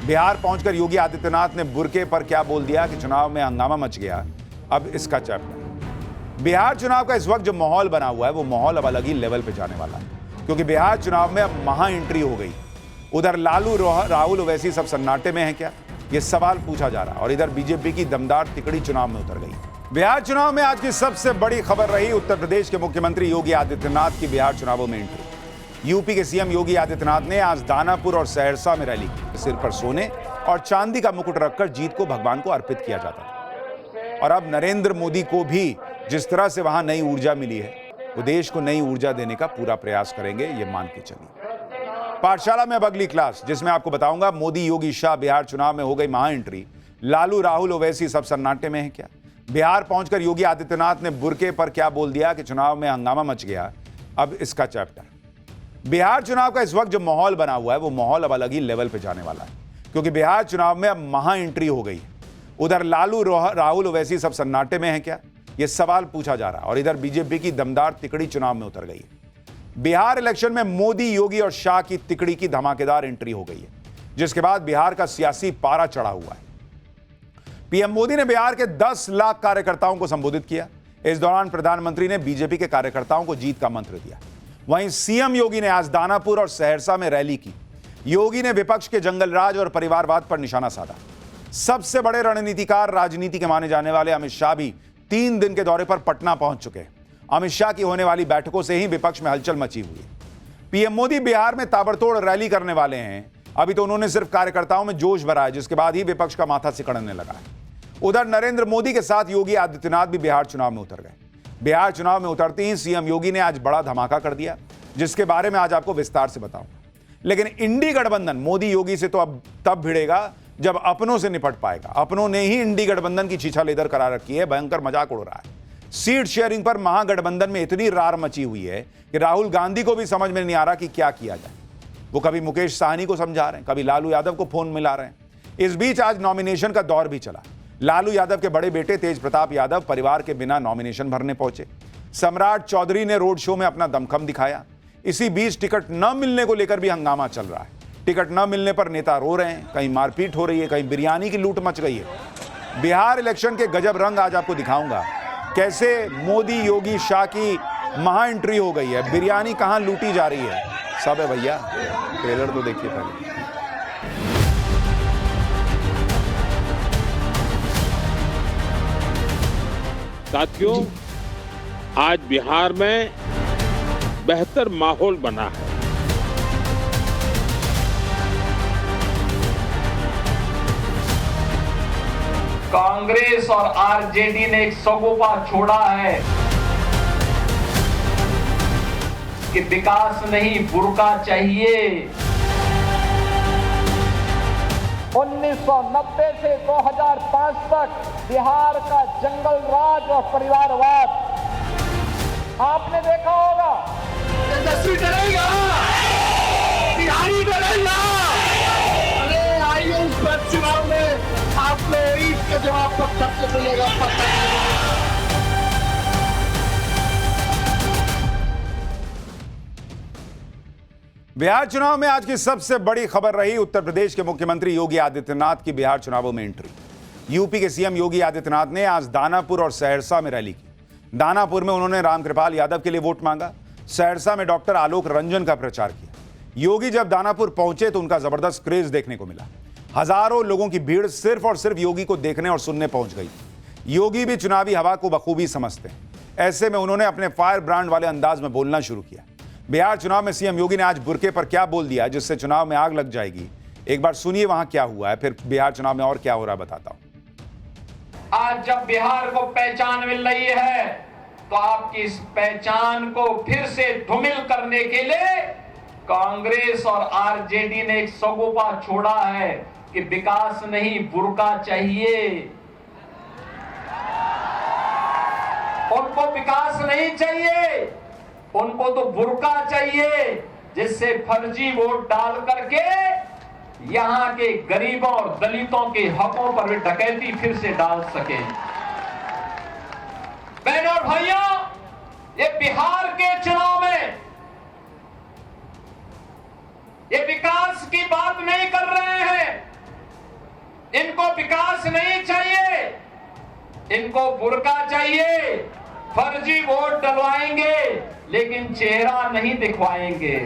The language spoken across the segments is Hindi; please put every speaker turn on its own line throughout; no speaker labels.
बिहार पहुंचकर योगी आदित्यनाथ ने बुरके पर क्या बोल दिया कि चुनाव में हंगामा मच गया। अब इसका चैप्टर। बिहार चुनाव का इस वक्त जो माहौल बना हुआ है वो माहौल अब अलग ही लेवल पे जाने वाला है, क्योंकि बिहार चुनाव में अब महा एंट्री हो गई। उधर लालू राहुल ओवैसी सब सन्नाटे में है क्या, ये सवाल पूछा जा रहा है। और इधर बीजेपी की दमदार तिकड़ी चुनाव में उतर गई। बिहार चुनाव में आज की सबसे बड़ी खबर रही उत्तर प्रदेश के मुख्यमंत्री योगी आदित्यनाथ की बिहार चुनावों में एंट्री। यूपी के सीएम योगी आदित्यनाथ ने आज दानापुर और सहरसा में रैली की। सिर पर सोने और चांदी का मुकुट रखकर जीत को भगवान को अर्पित किया जाता था। और अब नरेंद्र मोदी को भी जिस तरह से वहां नई ऊर्जा मिली है, वो देश को नई ऊर्जा देने का पूरा प्रयास करेंगे, ये मान के चलिए। पाठशाला में अब अगली क्लास, जिसमें आपको बताऊंगा मोदी योगी शाह बिहार चुनाव में हो गई महा एंट्री। लालू राहुल ओवैसी सब सन्नाटे में है क्या। बिहार पहुंचकर योगी आदित्यनाथ ने बुरके पर क्या बोल दिया कि चुनाव में हंगामा मच गया। अब इसका चैप्टर। बिहार चुनाव का इस वक्त जो माहौल बना हुआ है वो माहौल अब अलग ही लेवल पे जाने वाला है, क्योंकि बिहार चुनाव में अब महा एंट्री हो गई है। उधर लालू राहुल ओवैसी सब सन्नाटे में है क्या, ये सवाल पूछा जा रहा है। और इधर बीजेपी की दमदार तिकड़ी चुनाव में उतर गई है। बिहार इलेक्शन में मोदी योगी और शाह की तिकड़ी की धमाकेदार एंट्री हो गई है, जिसके बाद बिहार का सियासी पारा चढ़ा हुआ है। पीएम मोदी ने बिहार के 10 लाख कार्यकर्ताओं को संबोधित किया। इस दौरान प्रधानमंत्री ने बीजेपी के कार्यकर्ताओं को जीत का मंत्र दिया। वहीं सीएम योगी ने आज दानापुर और सहरसा में रैली की। योगी ने विपक्ष के जंगलराज और परिवारवाद पर निशाना साधा। सबसे बड़े रणनीतिकार राजनीति के माने जाने वाले अमित शाह भी 3 दिन के दौरे पर पटना पहुंच चुके हैं। अमित शाह की होने वाली बैठकों से ही विपक्ष में हलचल मची हुई है। पीएम मोदी बिहार में ताबड़तोड़ रैली करने वाले हैं। अभी तो उन्होंने सिर्फ कार्यकर्ताओं में जोश भरा है, जिसके बाद ही विपक्ष का माथा सिकड़ने लगा है। उधर नरेंद्र मोदी के साथ योगी आदित्यनाथ भी बिहार चुनाव में उतर गए। बिहार चुनाव में उतरते ही सीएम योगी ने आज बड़ा धमाका कर दिया, जिसके बारे में आज आपको विस्तार से बताऊंगा। लेकिन इंडी गठबंधन मोदी योगी से तो अब तब भिड़ेगा जब अपनों से निपट पाएगा। अपनों ने ही इंडी गठबंधन की छीछा लेदर करा रखी है, भयंकर मजाक उड़ रहा है। सीट शेयरिंग पर महागठबंधन में इतनी रार मची हुई है कि राहुल गांधी को भी समझ में नहीं आ रहा कि क्या किया जाए। वो कभी मुकेश साहनी को समझा रहे हैं, कभी लालू यादव को फोन मिला रहे हैं। इस बीच आज नॉमिनेशन का दौर भी चला। लालू यादव के बड़े बेटे तेज प्रताप यादव परिवार के बिना नॉमिनेशन भरने पहुंचे। सम्राट चौधरी ने रोड शो में अपना दमखम दिखाया। इसी बीच टिकट न मिलने को लेकर भी हंगामा चल रहा है। टिकट न मिलने पर नेता रो रहे हैं, कहीं मारपीट हो रही है, कहीं बिरयानी की लूट मच गई है। बिहार इलेक्शन के गजब रंग आज आपको दिखाऊंगा, कैसे मोदी योगी शाह की महा एंट्री हो गई है। बिरयानी कहां लूटी जा रही है, सब है भैया। ट्रेलर तो देखिए पहले।
साथियों, आज बिहार में बेहतर माहौल बना है।
कांग्रेस और आरजेडी ने एक सगोपा छोड़ा है कि विकास नहीं बुरका चाहिए।
1990 से 2005 तक बिहार का जंगल राज और परिवारवाद आपने देखा होगा।
तेजस्वी करेगा, बिहारी करेगा। अरे आइए इस बार चुनाव में आपको ईद के जवाब पत्थर से मिलेगा।
बिहार चुनाव में आज की सबसे बड़ी खबर रही उत्तर प्रदेश के मुख्यमंत्री योगी आदित्यनाथ की बिहार चुनावों में एंट्री। यूपी के सीएम योगी आदित्यनाथ ने आज दानापुर और सहरसा में रैली की। दानापुर में उन्होंने रामकृपाल यादव के लिए वोट मांगा। सहरसा में डॉक्टर आलोक रंजन का प्रचार किया। योगी जब दानापुर पहुंचे तो उनका जबरदस्त क्रेज देखने को मिला। हजारों लोगों की भीड़ सिर्फ और सिर्फ योगी को देखने और सुनने पहुंच गई। योगी भी चुनावी हवा को बखूबी समझते हैं। ऐसे में उन्होंने अपने फायर ब्रांड वाले अंदाज में बोलना शुरू किया। बिहार चुनाव में सीएम योगी ने आज बुरके पर क्या बोल दिया जिससे चुनाव में आग लग जाएगी। एक बार सुनिए वहां क्या हुआ है, फिर बिहार चुनाव में और क्या हो रहा है बताता हूं।
आज जब बिहार को पहचान मिल रही है तो आपकी इस पहचान को फिर से धूमिल करने के लिए कांग्रेस और आरजेडी ने एक सगोपा छोड़ा है कि विकास नहीं बुरका चाहिए। उनको विकास नहीं चाहिए, उनको तो बुरका चाहिए, जिससे फर्जी वोट डाल करके यहां के गरीबों और दलितों के हकों पर भी डकैती फिर से डाल सके। बहनों और भाइयों, ये बिहार के चुनाव में ये विकास की बात नहीं कर रहे हैं, विकास नहीं चाहिए, इनको बुर्का चाहिए। फर्जी वोट डलवाएंगे लेकिन चेहरा नहीं दिखवाएंगे।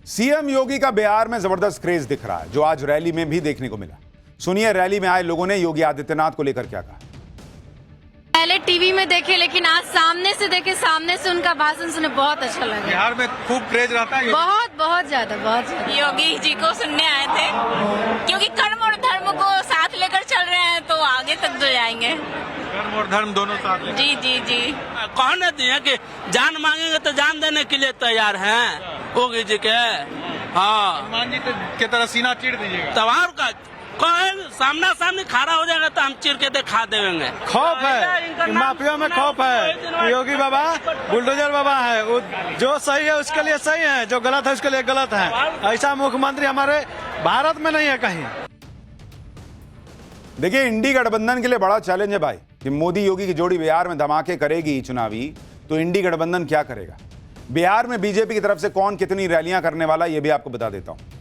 सीएम योगी का बिहार में जबरदस्त क्रेज दिख रहा है, जो आज रैली में भी देखने को मिला। सुनिए रैली में आए लोगों ने योगी आदित्यनाथ को लेकर क्या कहा।
पहले टीवी में देखे लेकिन आज सामने से देखे, सामने से उनका भाषण सुने, बहुत अच्छा लगा।
बिहार में खूब क्रेज रहता है,
बहुत ज्यादा।
योगी जी को सुनने आए थे, क्योंकि कर्म और धर्म को साथ लेकर चल रहे हैं तो आगे तक तो जाएंगे।
कर्म और धर्म दोनों साथ लेकर।
जी।
कहने दिए कि जान मांगेंगे तो जान देने के लिए तैयार हैं योगी जी के। हाँ,
हनुमान जी की तरह सीना चीर दीजिएगा।
तवार का सामना सामने खड़ा हो जाएगा तो हम चीर के दिखा देंगे।
खौफ है, माफिया में खौफ है। योगी बाबा बुलडोजर बाबा है, वो जो सही है उसके लिए सही है, जो गलत है उसके लिए गलत है। ऐसा मुख्यमंत्री हमारे भारत में नहीं है कहीं।
देखिए इंडी गठबंधन के लिए बड़ा चैलेंज है भाई कि मोदी योगी की जोड़ी बिहार में धमाके करेगी चुनावी, तो इंडी गठबंधन क्या करेगा। बिहार में बीजेपी की तरफ से कौन कितनी रैलियां करने वाला, यह भी आपको बता देता हूं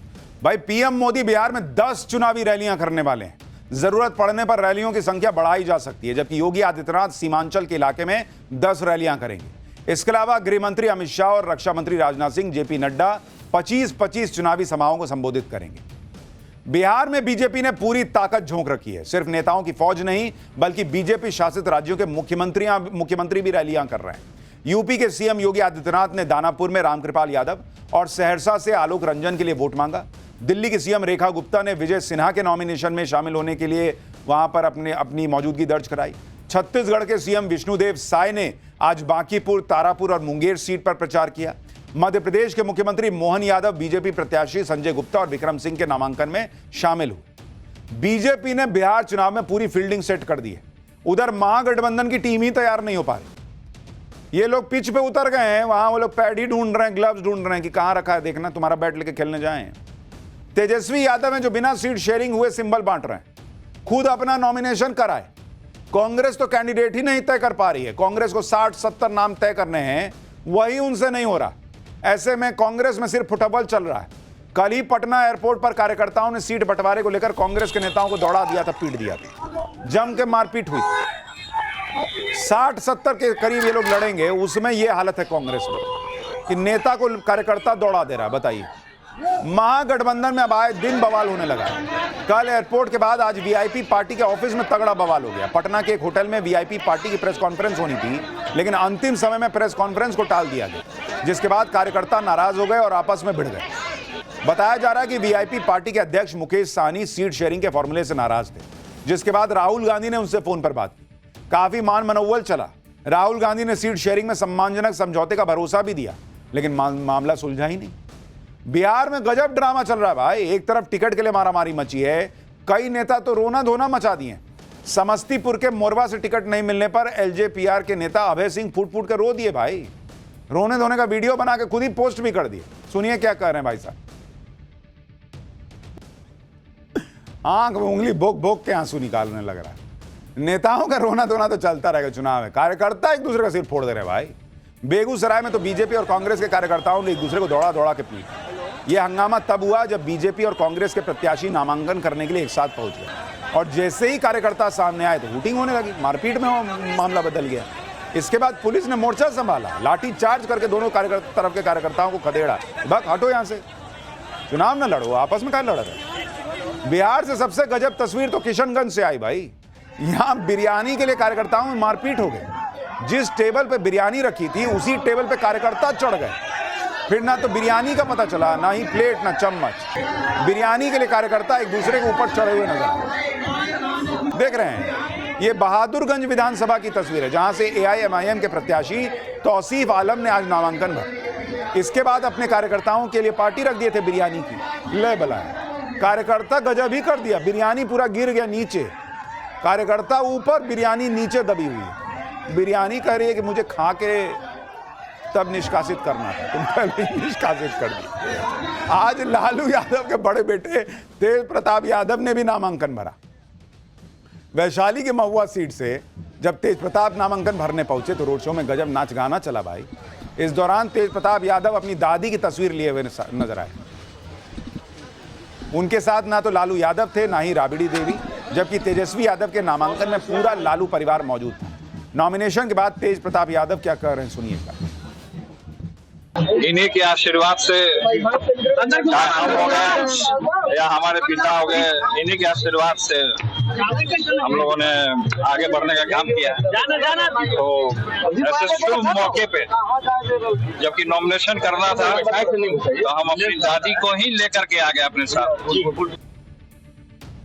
भाई। पीएम मोदी बिहार में 10 चुनावी रैलियां करने वाले हैं। जरूरत पड़ने पर रैलियों की संख्या बढ़ाई जा सकती है, जबकि योगी आदित्यनाथ सीमांचल के इलाके में 10 रैलियां करेंगे। इसके अलावा गृह मंत्री अमित शाह और रक्षा मंत्री राजनाथ सिंह, जेपी नड्डा 25-25 चुनावी सभाओं को संबोधित करेंगे। बिहार में बीजेपी ने पूरी ताकत झोंक रखी है। सिर्फ नेताओं की फौज नहीं, बल्कि बीजेपी शासित राज्यों के मुख्यमंत्री भी रैलियां कर रहे हैं। यूपी के सीएम योगी आदित्यनाथ ने दानापुर में रामकृपाल यादव और सहरसा से आलोक रंजन के लिए वोट मांगा। दिल्ली की सीएम रेखा गुप्ता ने विजय सिन्हा के नॉमिनेशन में शामिल होने के लिए वहां पर अपनी मौजूदगी दर्ज कराई। छत्तीसगढ़ के सीएम विष्णुदेव साय ने आज बांकीपुर, तारापुर और मुंगेर सीट पर प्रचार किया। मध्य प्रदेश के मुख्यमंत्री मोहन यादव बीजेपी प्रत्याशी संजय गुप्ता और विक्रम सिंह के नामांकन में शामिल हुए। बीजेपी ने बिहार चुनाव में पूरी फील्डिंग सेट कर दी है। उधर महागठबंधन की टीम ही तैयार नहीं हो पा रही। ये लोग पिच पे उतर गए हैं, वहां वो लोग पैड ही ढूंढ रहे हैं, ग्लव्स ढूंढ रहे हैं कि कहां रखा है, देखना तुम्हारा बैट लेके खेलने जाएं। तेजस्वी यादव हैं जो बिना सीट शेयरिंग हुए सिंबल बांट रहे हैं, खुद अपना नॉमिनेशन कराए। कांग्रेस तो कैंडिडेट ही नहीं तय कर पा रही है। कांग्रेस को 60-70 नाम तय करने हैं, वही उनसे नहीं हो रहा। ऐसे में कांग्रेस में सिर्फ फुटबॉल चल रहा है। कल ही पटना एयरपोर्ट पर कार्यकर्ताओं ने सीट बंटवारे को लेकर कांग्रेस के नेताओं को दौड़ा दिया था, पीट दिया था, जम के मारपीट हुई। 60-70 के करीब ये लोग लड़ेंगे, उसमें ये हालत है कांग्रेस में कि नेता को कार्यकर्ता दौड़ा दे रहा है। बताइए, महागठबंधन में अब आए दिन बवाल होने लगा है। कल एयरपोर्ट के बाद आज वीआईपी पार्टी के ऑफिस में तगड़ा बवाल हो गया। पटना के एक होटल में वीआईपी पार्टी की प्रेस कॉन्फ्रेंस होनी थी, लेकिन अंतिम समय में प्रेस कॉन्फ्रेंस को टाल दिया गया, जिसके बाद कार्यकर्ता नाराज हो गए और आपस में भिड़ गए। बताया जा रहा है कि वीआईपी पार्टी के अध्यक्ष मुकेश साहनी सीट शेयरिंग के फॉर्मूले से नाराज थे, जिसके बाद राहुल गांधी ने उनसे फोन पर बात की। काफी मान मनोवल चला। राहुल गांधी ने सीट शेयरिंग में सम्मानजनक समझौते का भरोसा भी दिया, लेकिन मामला सुलझा ही नहीं। बिहार में गजब ड्रामा चल रहा है भाई। एक तरफ टिकट के लिए मारामारी मची है, कई नेता तो रोना धोना मचा दिए। समस्तीपुर के मोरवा से टिकट नहीं मिलने पर एलजेपीआर के नेता अभय सिंह फूट फूट कर रो दिए भाई। रोने धोने का वीडियो बना के खुद ही पोस्ट भी कर दिए। सुनिए क्या कह रहे हैं भाई साहब। आंख में उंगली भोग भोग के आंसू निकालने लग रहा है। नेताओं का रोना धोना तो चलता रहेगा चुनाव में। कार्यकर्ता एक दूसरे का सिर फोड़ दे रहे भाई। बेगूसराय में तो बीजेपी और कांग्रेस के कार्यकर्ताओं ने एक दूसरे को दौड़ा दौड़ा के पीटा। यह हंगामा तब हुआ जब बीजेपी और कांग्रेस के प्रत्याशी नामांकन करने के लिए एक साथ पहुंच गए, और जैसे ही कार्यकर्ता सामने आए तो हुटिंग होने लगी, मारपीट में मामला बदल गया। इसके बाद पुलिस ने मोर्चा संभाला, लाठी चार्ज करके दोनों तरफ के कार्यकर्ताओं को खदेड़ा, भग हटो यहां से, चुनाव न लड़ो, आपस में क्या लड़ रहे। बिहार से सबसे गजब तस्वीर तो किशनगंज से आई भाई। यहां बिरयानी के लिए कार्यकर्ताओं में मारपीट हो गई। जिस टेबल पे बिरयानी रखी थी उसी टेबल पे कार्यकर्ता चढ़ गए। फिर ना तो बिरयानी का पता चला, ना ही प्लेट, ना चम्मच। बिरयानी के लिए कार्यकर्ता एक दूसरे के ऊपर चढ़े हुए नजर आए। देख रहे हैं, ये बहादुरगंज विधानसभा की तस्वीर है, जहां से एआईएमआईएम के प्रत्याशी तौसीफ आलम ने आज नामांकन भरा। इसके बाद अपने कार्यकर्ताओं के लिए पार्टी रख दिए थे बिरयानी की। ले बलाए, कार्यकर्ता गजब ही कर दिया। बिरयानी पूरा गिर गया नीचे, कार्यकर्ता ऊपर, बिरयानी नीचे दबी हुई है। बिरयानी कह रही है कि मुझे खा के तब निष्कासित करना था, तुम पहले निष्कासित कर दी। आज लालू यादव के बड़े बेटे तेज प्रताप यादव ने भी नामांकन भरा। वैशाली के महुआ सीट से जब तेज प्रताप नामांकन भरने पहुंचे तो रोड शो में गजब नाच गाना चला भाई। इस दौरान तेज प्रताप यादव अपनी दादी की तस्वीर लिए हुए नजर आए। उनके साथ ना तो लालू यादव थे ना ही राबड़ी देवी, जबकि तेजस्वी यादव के नामांकन में पूरा लालू परिवार मौजूद था। नॉमिनेशन के बाद तेज प्रताप यादव क्या कह रहे हैं, सुनिएगा।
इन्हीं के आशीर्वाद से हम हो गए या हमारे पिता हो गए, इन्हीं के आशीर्वाद से हम लोगों ने आगे बढ़ने का काम किया। तो ऐसे शुभ मौके पे जबकि नॉमिनेशन करना था तो हम अपनी दादी को ही लेकर के आ गए अपने साथ।